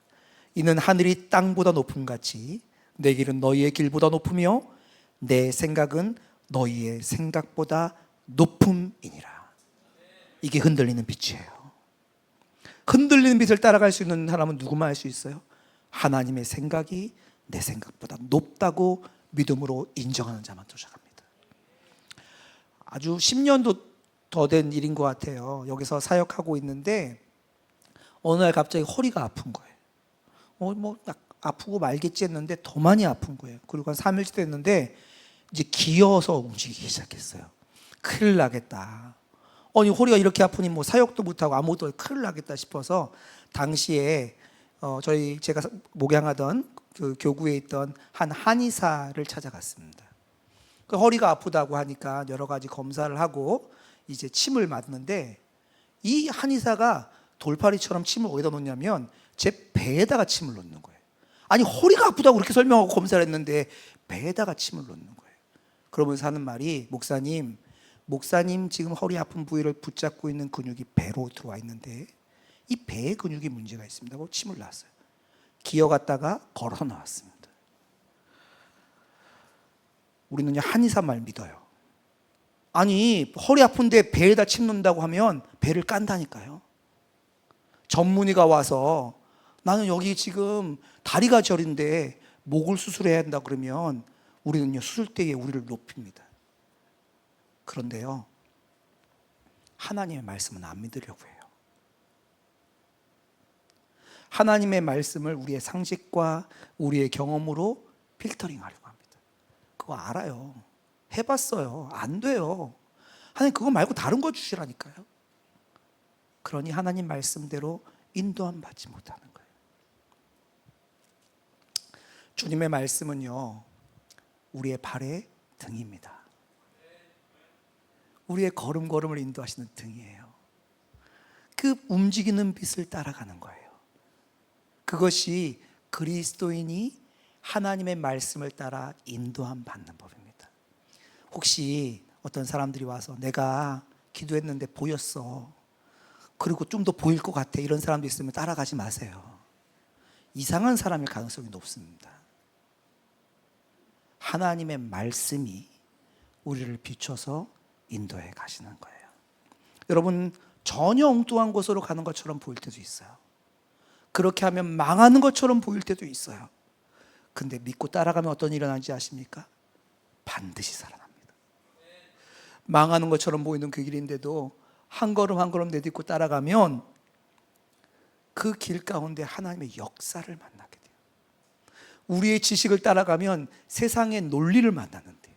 S1: 이는 하늘이 땅보다 높음같이 내 길은 너희의 길보다 높으며 내 생각은 너희의 생각보다 높음이니라. 이게 흔들리는 빛이에요. 흔들리는 빛을 따라갈 수 있는 사람은 누구만 할 수 있어요? 하나님의 생각이 내 생각보다 높다고 믿음으로 인정하는 자만 도착합니다. 아주 10년도 더 된 일인 것 같아요. 여기서 사역하고 있는데 어느 날 갑자기 허리가 아픈 거예요. 딱 아프고 말겠지 했는데 더 많이 아픈 거예요. 그리고 한 3일째 됐는데 이제 기어서 움직이기 시작했어요. 큰일 나겠다. 허리가 이렇게 아프니 사역도 못하고 아무것도 큰일 나겠다 싶어서 당시에 제가 목양하던 그 교구에 있던 한 한의사를 찾아갔습니다. 그 허리가 아프다고 하니까 여러 가지 검사를 하고 이제 침을 맞는데 이 한의사가 돌팔이처럼 침을 어디다 놓냐면 제 배에다가 침을 놓는 거예요. 아니 허리가 아프다고 그렇게 설명하고 검사를 했는데 배에다가 침을 넣는 거예요. 그러면서 하는 말이, 목사님 지금 허리 아픈 부위를 붙잡고 있는 근육이 배로 들어와 있는데 이 배의 근육이 문제가 있습니다 하고 침을 놨어요. 기어갔다가 걸어 나왔습니다. 우리는요 한의사 말 믿어요. 아니 허리 아픈데 배에다 침 넣는다고 하면 배를 깐다니까요. 전문의가 와서 나는 여기 지금 다리가 저린데 목을 수술해야 한다 그러면 우리는요 수술대에 우리를 높입니다. 그런데요 하나님의 말씀은 안 믿으려고 해요. 하나님의 말씀을 우리의 상식과 우리의 경험으로 필터링 하려고 합니다. 그거 알아요. 해봤어요. 안 돼요. 하나님 그거 말고 다른 거 주시라니까요. 그러니 하나님 말씀대로 인도함 받지 못하는 거예요. 주님의 말씀은요 우리의 발의 등입니다. 우리의 걸음걸음을 인도하시는 등이에요. 그 움직이는 빛을 따라가는 거예요. 그것이 그리스도인이 하나님의 말씀을 따라 인도함 받는 법입니다. 혹시 어떤 사람들이 와서 내가 기도했는데 보였어, 그리고 좀 더 보일 것 같아, 이런 사람도 있으면 따라가지 마세요. 이상한 사람일 가능성이 높습니다. 하나님의 말씀이 우리를 비춰서 인도해 가시는 거예요. 여러분 전혀 엉뚱한 곳으로 가는 것처럼 보일 때도 있어요. 그렇게 하면 망하는 것처럼 보일 때도 있어요. 근데 믿고 따라가면 어떤 일이 일어나는지 아십니까? 반드시 살아납니다. 망하는 것처럼 보이는 그 길인데도 한 걸음 한 걸음 내딛고 따라가면 그 길 가운데 하나님의 역사를 만나게 돼요. 우리의 지식을 따라가면 세상의 논리를 만나는데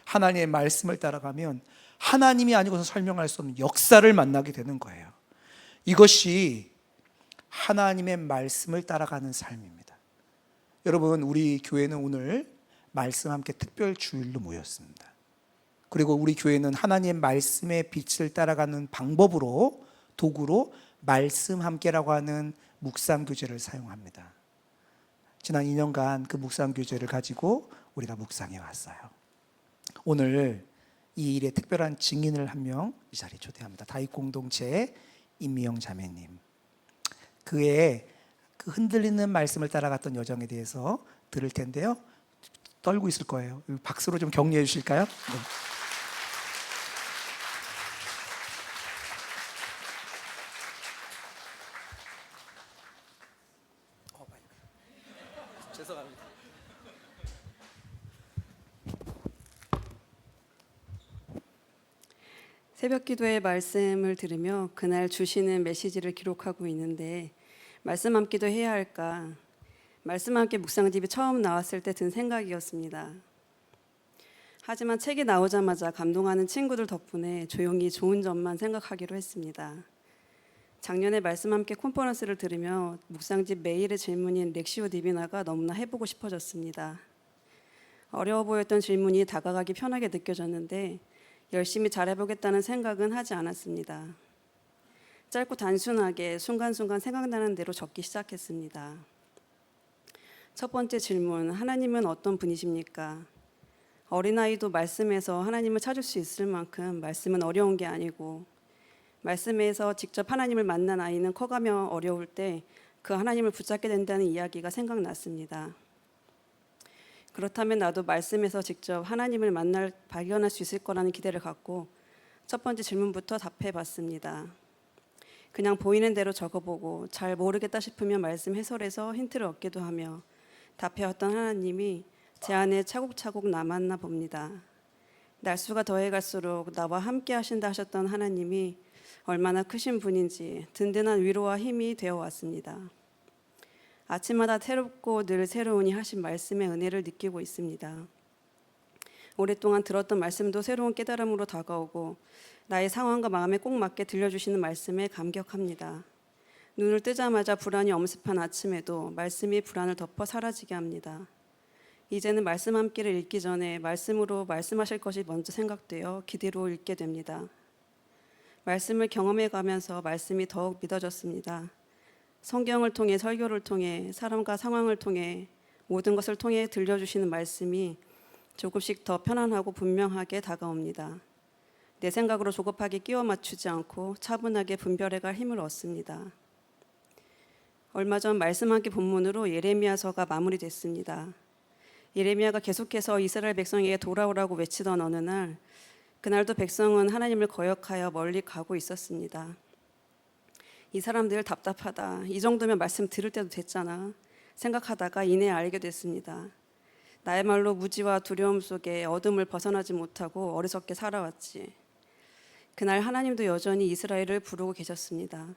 S1: 하나님의 말씀을 따라가면 하나님이 아니고서 설명할 수 없는 역사를 만나게 되는 거예요. 이것이 하나님의 말씀을 따라가는 삶입니다. 여러분 우리 교회는 오늘 말씀 함께 특별 주일로 모였습니다. 그리고 우리 교회는 하나님의 말씀의 빛을 따라가는 방법으로, 도구로 말씀 함께라고 하는 묵상 교재를 사용합니다. 지난 2년간 그 묵상 교재를 가지고 우리가 묵상해 왔어요. 오늘 이 일에 특별한 증인을 한 명 이 자리에 초대합니다. 다윗 공동체의 임미영 자매님. 그의 그 흔들리는 말씀을 따라갔던 여정에 대해서 들을 텐데요. 떨고 있을 거예요. 박수로 좀 격려해 주실까요? 네. 죄송합니다.
S2: 새벽 기도의 말씀을 들으며 그날 주시는 메시지를 기록하고 있는데, 말씀 함기도 해야 할까? 말씀 함기 묵상집이 처음 나왔을 때 든 생각이었습니다. 하지만 책이 나오자마자 감동하는 친구들 덕분에 조용히 좋은 점만 생각하기로 했습니다. 작년에 말씀 함께 컨퍼런스를 들으며 묵상집 메일의 질문인 렉시오 디비나가 너무나 해보고 싶어졌습니다. 어려워 보였던 질문이 다가가기 편하게 느껴졌는데 열심히 잘해보겠다는 생각은 하지 않았습니다. 짧고 단순하게 순간순간 생각나는 대로 적기 시작했습니다. 첫 번째 질문, 하나님은 어떤 분이십니까? 어린아이도 말씀에서 하나님을 찾을 수 있을 만큼 말씀은 어려운 게 아니고, 말씀에서 직접 하나님을 만난 아이는 커가며 어려울 때 그 하나님을 붙잡게 된다는 이야기가 생각났습니다. 그렇다면 나도 말씀에서 직접 하나님을 발견할 수 있을 거라는 기대를 갖고 첫 번째 질문부터 답해봤습니다. 그냥 보이는 대로 적어보고 잘 모르겠다 싶으면 말씀 해설에서 힌트를 얻기도 하며 답해왔던 하나님이 제 안에 차곡차곡 남았나 봅니다. 날수가 더해갈수록 나와 함께 하신다 하셨던 하나님이 얼마나 크신 분인지 든든한 위로와 힘이 되어왔습니다. 아침마다 새롭고 늘 새로우니 하신 말씀의 은혜를 느끼고 있습니다. 오랫동안 들었던 말씀도 새로운 깨달음으로 다가오고 나의 상황과 마음에 꼭 맞게 들려주시는 말씀에 감격합니다. 눈을 뜨자마자 불안이 엄습한 아침에도 말씀이 불안을 덮어 사라지게 합니다. 이제는 말씀 함기를 읽기 전에 말씀으로 말씀하실 것이 먼저 생각되어 기대로 읽게 됩니다. 말씀을 경험해 가면서 말씀이 더욱 믿어졌습니다. 성경을 통해, 설교를 통해, 사람과 상황을 통해, 모든 것을 통해 들려주시는 말씀이 조금씩 더 편안하고 분명하게 다가옵니다. 내 생각으로 조급하게 끼워 맞추지 않고 차분하게 분별해갈 힘을 얻습니다. 얼마 전 말씀 함께 본문으로 예레미야서가 마무리됐습니다. 예레미야가 계속해서 이스라엘 백성에게 돌아오라고 외치던 어느 날, 그날도 백성은 하나님을 거역하여 멀리 가고 있었습니다. 이 사람들 답답하다. 이 정도면 말씀 들을 때도 됐잖아. 생각하다가 이내 알게 됐습니다. 나야말로 무지와 두려움 속에 어둠을 벗어나지 못하고 어리석게 살아왔지. 그날 하나님도 여전히 이스라엘을 부르고 계셨습니다.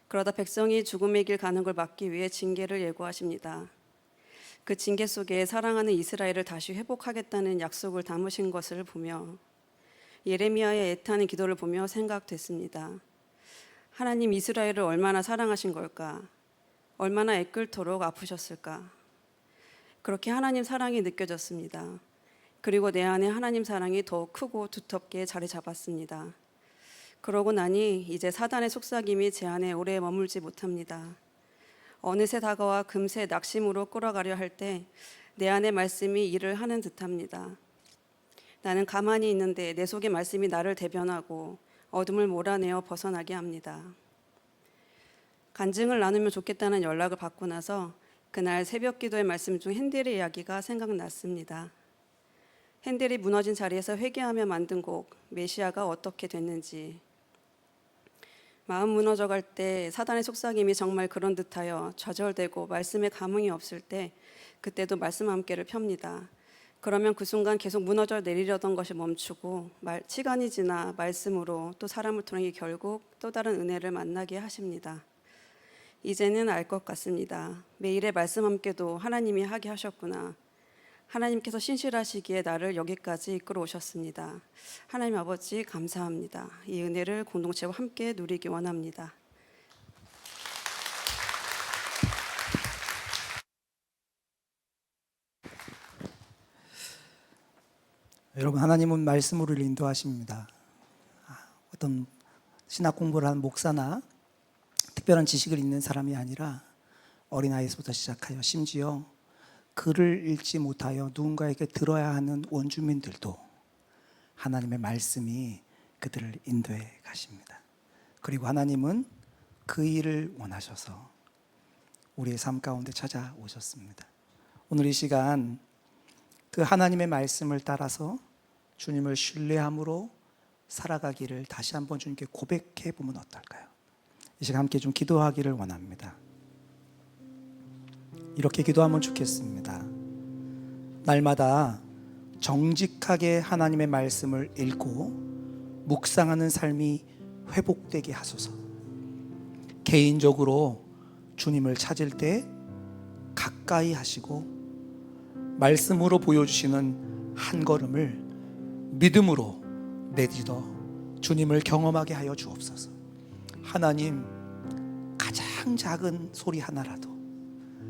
S2: 그러다 백성이 죽음의 길 가는 걸 막기 위해 징계를 예고하십니다. 그 징계 속에 사랑하는 이스라엘을 다시 회복하겠다는 약속을 담으신 것을 보며 예레미야의 애타는 기도를 보며 생각됐습니다. 하나님, 이스라엘을 얼마나 사랑하신 걸까? 얼마나 애끓도록 아프셨을까? 그렇게 하나님 사랑이 느껴졌습니다. 그리고 내 안에 하나님 사랑이 더욱 크고 두텁게 자리 잡았습니다. 그러고 나니 이제 사단의 속삭임이 제 안에 오래 머물지 못합니다. 어느새 다가와 금세 낙심으로 끌어가려 할 때 내 안의 말씀이 일을 하는 듯합니다. 나는 가만히 있는데 내 속의 말씀이 나를 대변하고 어둠을 몰아내어 벗어나게 합니다. 간증을 나누면 좋겠다는 연락을 받고 나서 그날 새벽 기도의 말씀 중 핸델의 이야기가 생각났습니다. 핸델이 무너진 자리에서 회개하며 만든 곡 메시아가 어떻게 됐는지, 마음 무너져갈 때 사단의 속삭임이 정말 그런 듯하여 좌절되고 말씀에 감흥이 없을 때 그때도 말씀 함께를 펴니다. 그러면 그 순간 계속 무너져 내리려던 것이 멈추고 시간이 지나 말씀으로 또 사람을 통해 결국 또 다른 은혜를 만나게 하십니다. 이제는 알 것 같습니다. 매일의 말씀 함께도 하나님이 하게 하셨구나. 하나님께서 신실하시기에 나를 여기까지 이끌어 오셨습니다. 하나님 아버지 감사합니다. 이 은혜를 공동체와 함께 누리기 원합니다.
S1: 여러분, 하나님은 말씀으로 인도하십니다. 어떤 신학 공부를 한 목사나 특별한 지식을 있는 사람이 아니라 어린아이에서부터 시작하여 심지어 글을 읽지 못하여 누군가에게 들어야 하는 원주민들도 하나님의 말씀이 그들을 인도해 가십니다. 그리고 하나님은 그 일을 원하셔서 우리의 삶 가운데 찾아오셨습니다. 오늘 이 시간 그 하나님의 말씀을 따라서 주님을 신뢰함으로 살아가기를 다시 한번 주님께 고백해 보면 어떨까요? 이 시간 함께 좀 기도하기를 원합니다. 이렇게 기도하면 좋겠습니다. 날마다 정직하게 하나님의 말씀을 읽고 묵상하는 삶이 회복되게 하소서. 개인적으로 주님을 찾을 때 가까이 하시고 말씀으로 보여주시는 한 걸음을 믿음으로 내딛어 주님을 경험하게 하여 주옵소서. 하나님, 가장 작은 소리 하나라도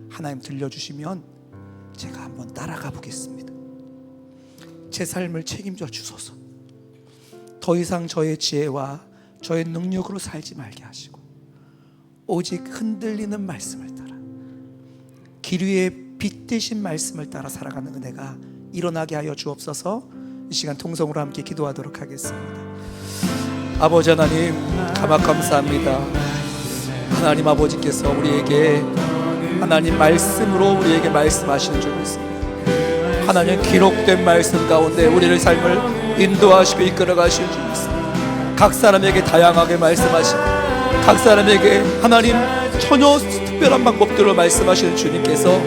S1: 하나님 들려주시면 제가 한번 따라가 보겠습니다. 제 삶을 책임져 주소서. 더 이상 저의 지혜와 저의 능력으로 살지 말게 하시고 오직 흔들리는 말씀을 따라 길 위에 빛 되신 말씀을 따라 살아가는 은혜가 일어나게 하여 주옵소서. 이 시간 통성으로 함께 기도하도록 하겠습니다. 아버지 하나님, 가막 감사합니다. 하나님 아버지께서 우리에게 하나님 말씀으로 우리에게 말씀하시는 줄 믿습니다. 하나님 기록된 말씀 가운데 우리를 삶을 인도하시고 이끌어 가시는 줄 믿습니다. 각 사람에게 다양하게 말씀하시고 각 사람에게 하나님 전혀 특별한 방법들로 말씀하시는 주님께서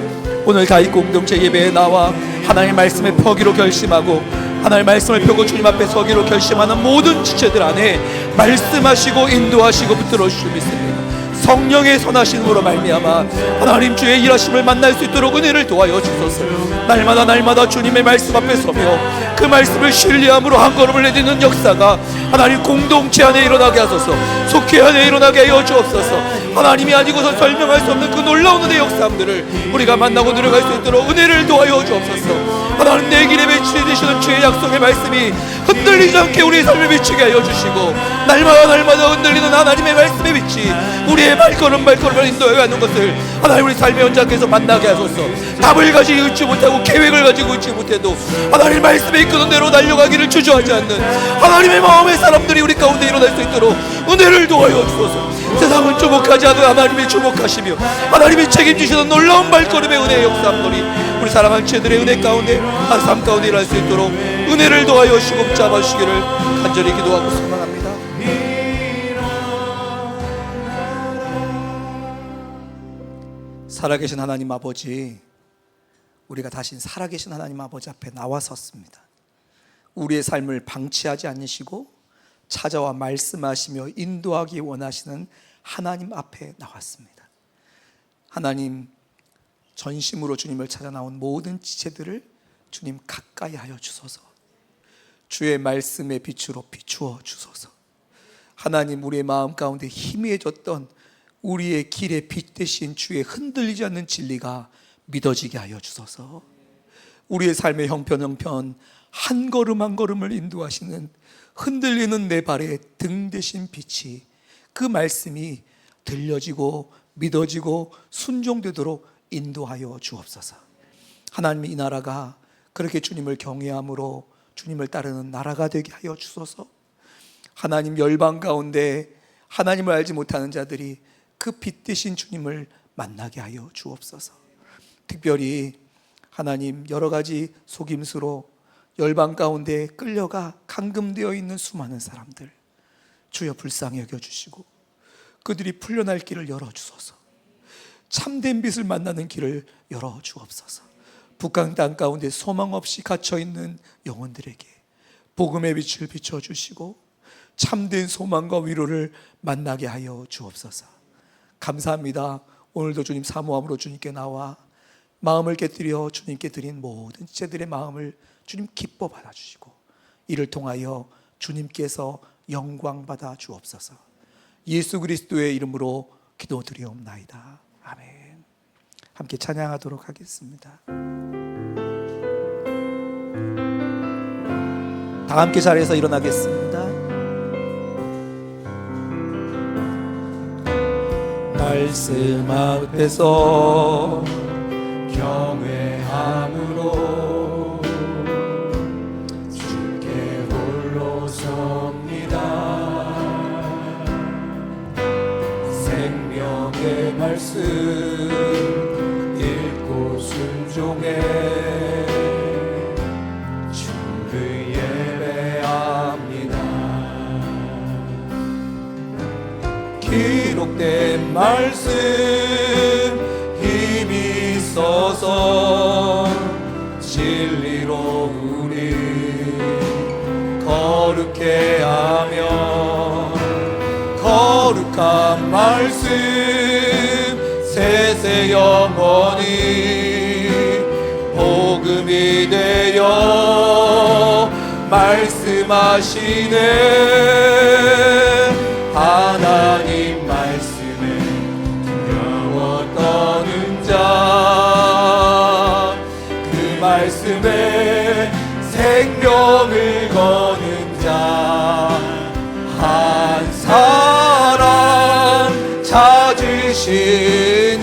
S1: 오늘 다윗 공동체 예배에 나와 하나님 말씀의 펴기로 결심하고 하나님 말씀을 펴고 주님 앞에 서기로 결심하는 모든 지체들 안에 말씀하시고 인도하시고 붙들어 주실 믿습니다. 성령의 선하심으로 말미암아 하나님 주의 일하심을 만날 수 있도록 은혜를 도와여 주소서. 날마다 주님의 말씀 앞에 서며 그 말씀을 신뢰함으로 한 걸음을 내딛는 역사가 하나님 공동체 안에 일어나게 하소서. 속회 안에 일어나게 하여 주옵소서. 하나님이 아니고서 설명할 수 없는 그 놀라운 은혜의 역사들을 우리가 만나고 들어갈 수 있도록 은혜를 도와여 주옵소서.
S3: 하나님 내 길에 비추시는 주의 약속의 말씀이 흔들리지 않게 우리의 삶을 비추게 하여 주시고, 날마다 흔들리는 하나님의 말씀의 빛이 우리의 발걸음을 인도해가는 것을 하나님 우리 삶의 현장에서 만나게 하소서. 답을 가지고 있지 못하고 계획을 가지고 있지 못해도 하나님 말씀에 이끄는 대로 달려가기를 주저하지 않는 하나님의 마음의 사람들이 우리 가운데 일어날 수 있도록 은혜를 도와여 주소서. 세상은 주목하지 않고 하나님이 주목하시며 하나님이 책임지시는 놀라운 발걸음의 은혜의 역사함들이 우리 사랑하는 죄들의 은혜 가운데, 한 삶 가운데 일어날 수 있도록 은혜를 도와여 주시고 붙잡아주시기를 간절히 기도하고 소망합니다. 살아계신 하나님 아버지, 우리가 다시 살아계신 하나님 아버지 앞에 나와섰습니다. 우리의 삶을 방치하지 않으시고 찾아와 말씀하시며 인도하기 원하시는 하나님 앞에 나왔습니다. 하나님, 전심으로 주님을 찾아 나온 모든 지체들을 주님 가까이 하여 주소서. 주의 말씀의 빛으로 비추어 주소서. 하나님, 우리의 마음 가운데 희미해졌던 우리의 길의 빛 대신 주의 흔들리지 않는 진리가 믿어지게 하여 주소서. 우리의 삶의 형편 한 걸음 한 걸음을 인도하시는 흔들리는 내 발의 등 대신 빛이, 그 말씀이 들려지고 믿어지고 순종되도록 인도하여 주옵소서. 하나님, 이 나라가 그렇게 주님을 경외함으로 주님을 따르는 나라가 되게 하여 주소서. 하나님, 열방 가운데 하나님을 알지 못하는 자들이 그 빛 대신 주님을 만나게 하여 주옵소서. 특별히 하나님, 여러 가지 속임수로 열방 가운데 끌려가 감금되어 있는 수많은 사람들, 주여 불쌍히 여겨주시고 그들이 풀려날 길을 열어주소서. 참된 빛을 만나는 길을 열어주옵소서. 북한 땅 가운데 소망 없이 갇혀있는 영혼들에게 복음의 빛을 비춰주시고 참된 소망과 위로를 만나게 하여 주옵소서. 감사합니다. 오늘도 주님 사모함으로 주님께 나와 마음을 깨뜨려 주님께 드린 모든 지체들의 마음을 주님 기뻐 받아주시고 이를 통하여 주님께서 영광 받아 주옵소서. 예수 그리스도의 이름으로 기도드리옵나이다. 아멘. 함께 찬양하도록 하겠습니다. 다 함께 자리에서 일어나겠습니다. 말씀 앞에서 경외함으로 주께 홀로 섭니다. 생명의 말씀 읽고 순종해 주를 예배합니다. 기록된 말씀 힘이 있어서 진리로 우리 거룩해 하며 거룩한 말씀 세세 영원히 복음이 되어 말씀하시네. 하나님 말씀에 두려워 떠는 자, 그 말씀에 생명을 거는 자, 한 사람 찾으시는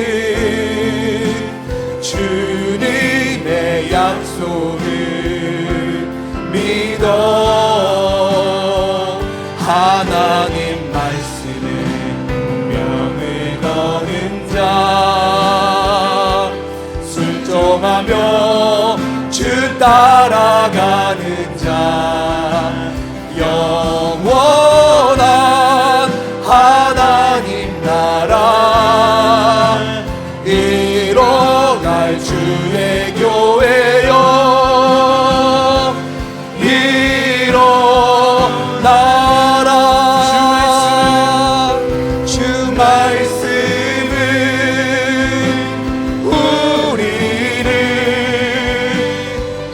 S3: 주님의 약속을 믿어. 하나님 말씀에 운명을 거는 자, 순종하며 주 따라가는 자, 영원한 하나님 나라 이뤄갈 주의 교회여 일어나라. 주 말씀은 우리를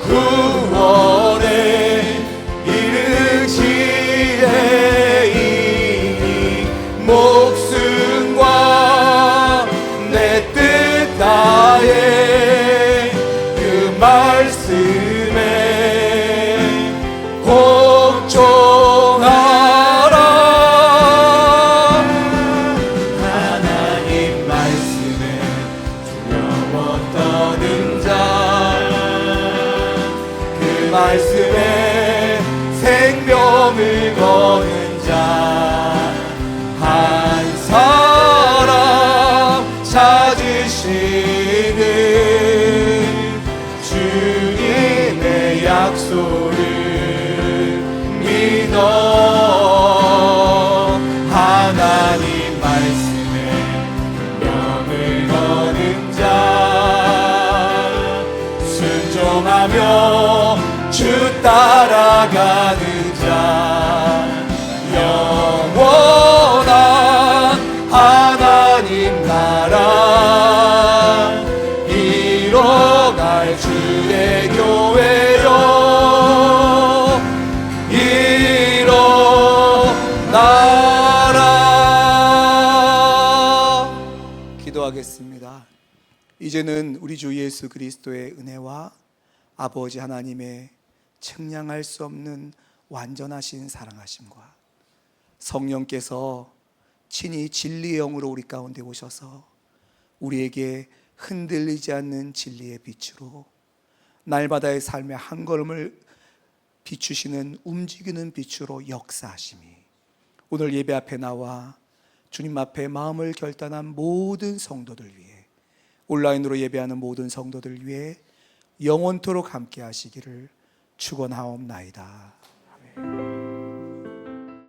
S3: 구원에 이르시리니 목숨과 내 뜻 다해 그 말씀 말씀에 생명을 거는 자 한 사람 찾으시는 주님의 약속을 믿어 하나님 말씀에 명을 거는 자 순종하며 주 따라가는 자 영원한 하나님 나라 이뤄갈 주의 교회여 일어나라. 기도하겠습니다. 이제는 우리 주 예수 그리스도의 은혜와 아버지 하나님의 측량할 수 없는 완전하신 사랑하심과 성령께서 친히 진리의 영으로 우리 가운데 오셔서 우리에게 흔들리지 않는 진리의 빛으로 날마다의 삶의 한 걸음을 비추시는 움직이는 빛으로 역사하심이 오늘 예배 앞에 나와 주님 앞에 마음을 결단한 모든 성도들 위해 온라인으로 예배하는 모든 성도들 위해 영원토록 함께 하시기를 축원하옵나이다. 아멘.